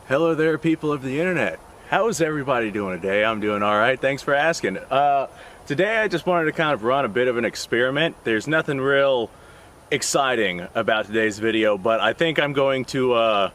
Hello there, people of the internet. How is everybody doing today? I'm doing alright, thanks for asking. Today I just wanted to kind of run a bit of an experiment. There's nothing real exciting about today's video, but I think I'm going to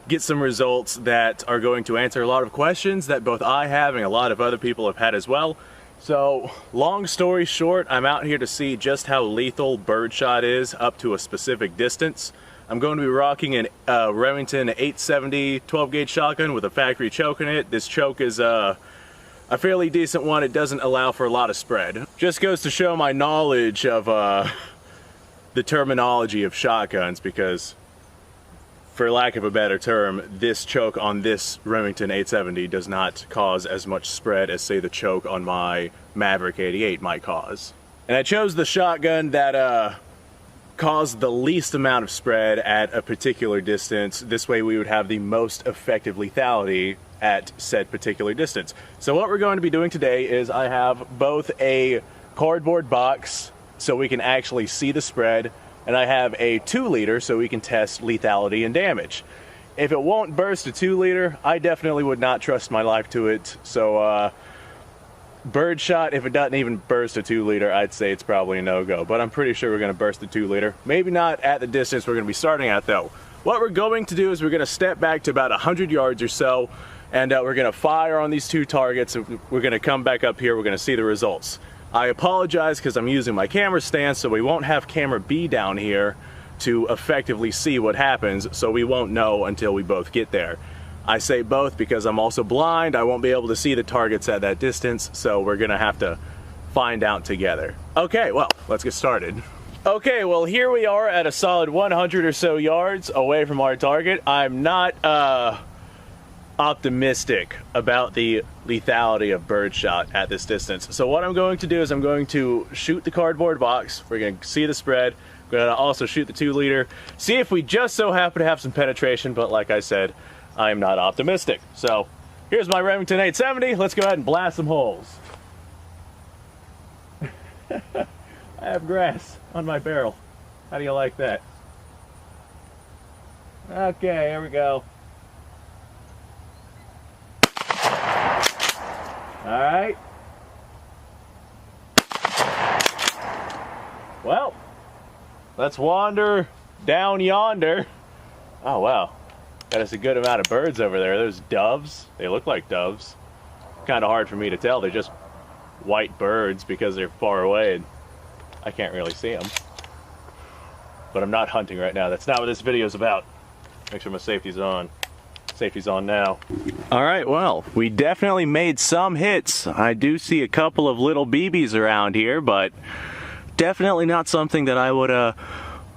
get some results that are going to answer a lot of questions that both I have and a lot of other people have had as well. So, long story short, I'm out here to see just how lethal Birdshot is up to a specific distance. I'm going to be rocking an Remington 870 12 gauge shotgun with a factory choke in it. This choke is a fairly decent one. It doesn't allow for a lot of spread. Just goes to show my knowledge of the terminology of shotguns, because for lack of a better term, this choke on this Remington 870 does not cause as much spread as, say, the choke on my Maverick 88 might cause. And I chose the shotgun that caused the least amount of spread at a particular distance. This way we would have the most effective lethality at said particular distance. So what we're going to be doing today is I have both a cardboard box so we can actually see the spread, and I have a 2-liter so we can test lethality and damage. If it won't burst a 2-liter, I definitely would not trust my life to it. So Birdshot, if it doesn't even burst a 2-liter, I'd say it's probably a no-go. But I'm pretty sure we're going to burst the 2-liter. Maybe not at the distance we're going to be starting at, though. What we're going to do is we're going to step back to about 100 yards or so, and we're going to fire on these two targets. We're going to come back up here. We're going to see the results. I apologize because I'm using my camera stand, so we won't have camera B down here to effectively see what happens, so we won't know until we both get there. I say both because I'm also blind. I won't be able to see the targets at that distance, so we're gonna have to find out together. Okay, well, let's get started. Okay, well, here we are at a solid 100 or so yards away from our target. I'm not optimistic about the lethality of Birdshot at this distance. So what I'm going to do is I'm going to shoot the cardboard box. We're going to see the spread. We're going to also shoot the 2-liter. See if we just so happen to have some penetration, but like I said, I am not optimistic. So here's my Remington 870. Let's go ahead and blast some holes. I have grass on my barrel. How do you like that? Okay, here we go. Alright. Well, let's wander down yonder. Oh, wow. Got us a good amount of birds over there. There's doves. They look like doves. Kind of hard for me to tell. They're just white birds because they're far away and I can't really see them. But I'm not hunting right now. That's not what this video is about. Make sure my safety's on. Safety's on now. Alright, well, we definitely made some hits. I do see a couple of little BBs around here, but definitely not something that I would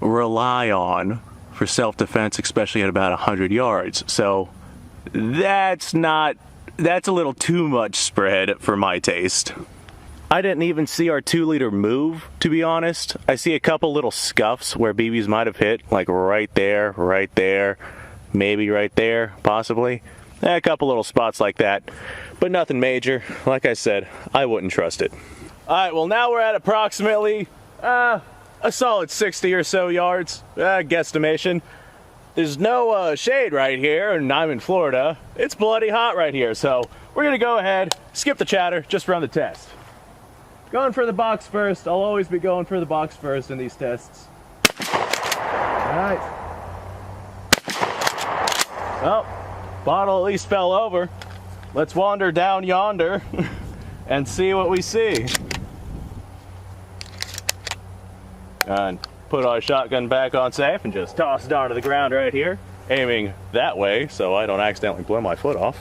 rely on for self-defense, especially at about 100 yards. So that's a little too much spread for my taste. I didn't even see our 2-liter move, to be honest. I see a couple little scuffs where BBs might have hit, like right there, maybe right there, possibly. A couple little spots like that, but nothing major. Like I said, I wouldn't trust it. Alright, well, now we're at approximately a solid 60 or so yards, guesstimation. There's no shade right here, and I'm in Florida. It's bloody hot right here, so we're gonna go ahead, skip the chatter, just run the test. Going for the box first. I'll always be going for the box first in these tests. Alright. Well, bottle at least fell over. Let's wander down yonder and see what we see. And put our shotgun back on safe and just toss it onto the ground right here, aiming that way so I don't accidentally blow my foot off.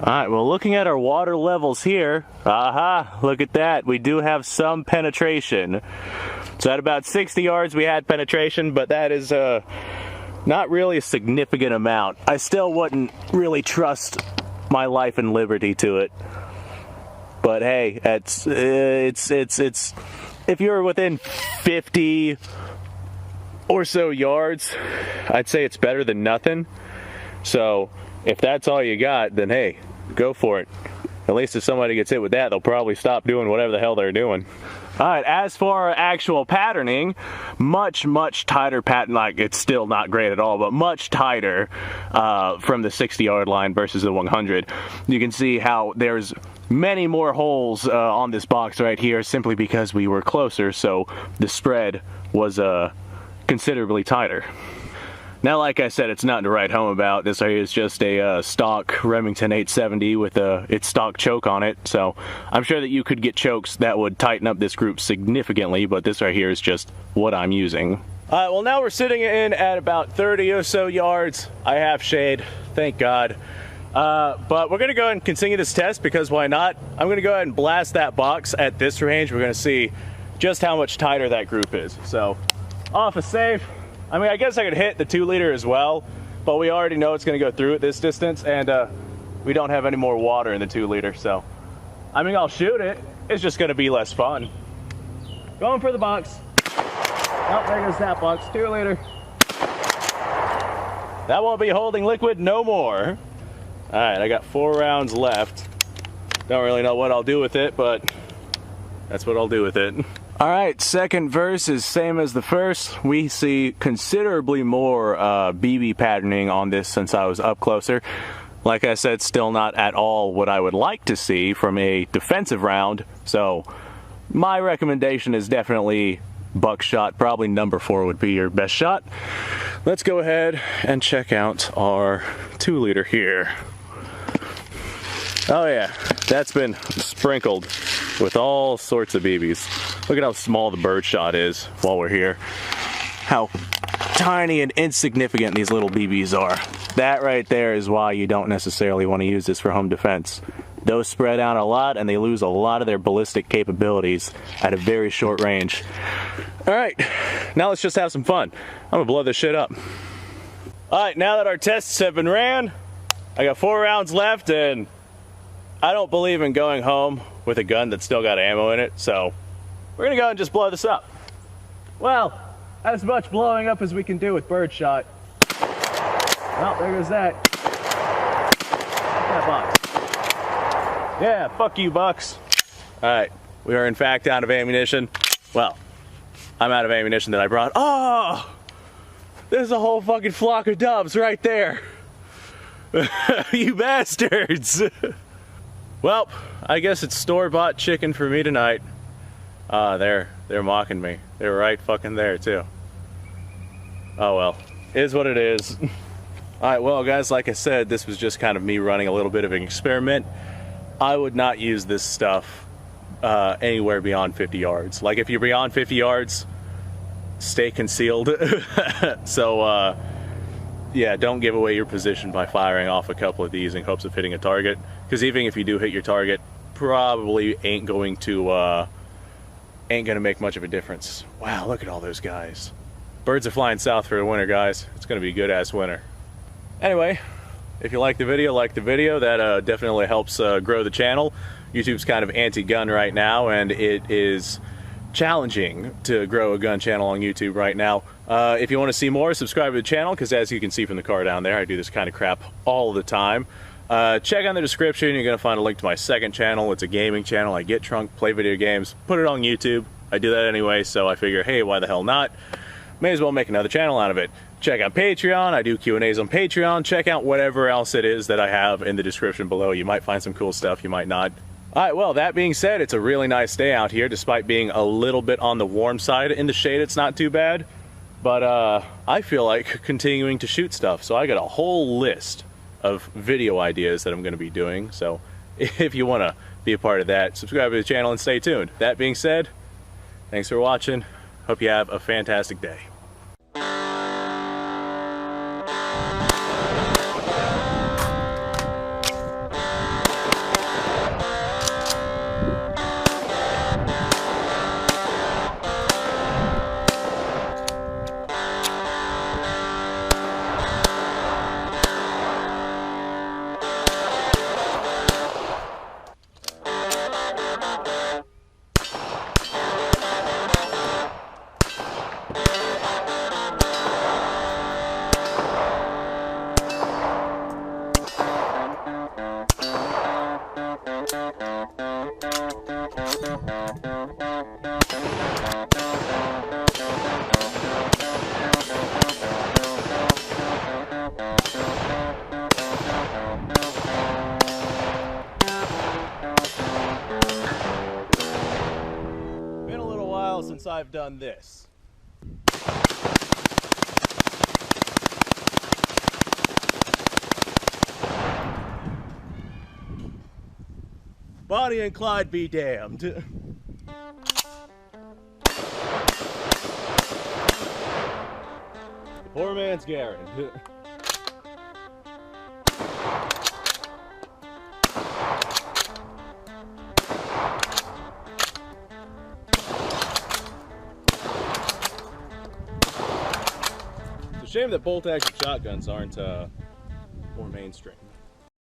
Alright, well, looking at our water levels here, aha, look at that, we do have some penetration. So at about 60 yards we had penetration, but that is not really a significant amount. I still wouldn't really trust my life and liberty to it. But hey, it's if you're within 50 or so yards, I'd say it's better than nothing. So if that's all you got, then hey, go for it. At least if somebody gets hit with that, they'll probably stop doing whatever the hell they're doing. Alright, as for actual patterning, much tighter pattern, like it's still not great at all, but much tighter from the 60-yard line versus the 100. You can see how there's many more holes on this box right here simply because we were closer, so the spread was considerably tighter. Now, like I said, it's nothing to write home about. This right here is just a stock Remington 870 with its stock choke on it. So I'm sure that you could get chokes that would tighten up this group significantly, but this right here is just what I'm using. Alright, well now we're sitting in at about 30 or so yards. I have shade, thank God. But we're going to go ahead and continue this test because why not? I'm going to go ahead and blast that box at this range. We're going to see just how much tighter that group is. So, off a safe. I mean, I guess I could hit the 2-liter as well, but we already know it's going to go through at this distance, and we don't have any more water in the 2-liter, so I mean, I'll shoot it. It's just going to be less fun. Going for the box. Oh, there goes that box. 2-liter. That won't be holding liquid no more. All right, I got 4 rounds left. Don't really know what I'll do with it, but that's what I'll do with it. Alright, second verse is same as the first. We see considerably more BB patterning on this since I was up closer. Like I said, still not at all what I would like to see from a defensive round. So my recommendation is definitely buckshot. Probably number 4 would be your best shot. Let's go ahead and check out our 2-liter here. Oh yeah, that's been sprinkled with all sorts of BBs. Look at how small the Birdshot is while we're here. How tiny and insignificant these little BBs are. That right there is why you don't necessarily want to use this for home defense. Those spread out a lot and they lose a lot of their ballistic capabilities at a very short range. Alright, now let's just have some fun. I'm gonna blow this shit up. Alright, now that our tests have been ran, I got 4 rounds left and I don't believe in going home with a gun that's still got ammo in it, so we're gonna go and just blow this up. Well, as much blowing up as we can do with Birdshot. Oh, there goes that. That box. Yeah, fuck you, Bucks. Alright, we are in fact out of ammunition. Well, I'm out of ammunition that I brought. Oh! There's a whole fucking flock of doves right there. You bastards! Well, I guess it's store-bought chicken for me tonight. They're mocking me. They're right fucking there too. Oh well, it is what it is. Alright, well guys, like I said, this was just kind of me running a little bit of an experiment. I would not use this stuff anywhere beyond 50 yards. Like if you're beyond 50 yards, stay concealed. So yeah, don't give away your position by firing off a couple of these in hopes of hitting a target. Because even if you do hit your target, probably ain't going to make much of a difference. Wow, look at all those guys. Birds are flying south for the winter, guys. It's gonna be a good ass winter. Anyway, if you like the video, that definitely helps grow the channel. YouTube's kind of anti-gun right now, and it is challenging to grow a gun channel on YouTube right now. If you want to see more, subscribe to the channel, because as you can see from the car down there, I do this kind of crap all the time. Check on the description, you're going to find a link to my second channel. It's a gaming channel. I get drunk, play video games, put it on YouTube. I do that anyway, so I figure, hey, why the hell not? May as well make another channel out of it. Check out Patreon. I do Q&As on Patreon. Check out whatever else it is that I have in the description below. You might find some cool stuff, you might not. Alright, well, that being said, it's a really nice day out here, despite being a little bit on the warm side. In the shade, it's not too bad. But I feel like continuing to shoot stuff, so I got a whole list of video ideas that I'm going to be doing. So if you want to be a part of that, subscribe to the channel and stay tuned. That being said, thanks for watching. Hope you have a fantastic day. I've done this. Bonnie and Clyde be damned. The poor man's Garrett. It's a shame that bolt action shotguns aren't more mainstream.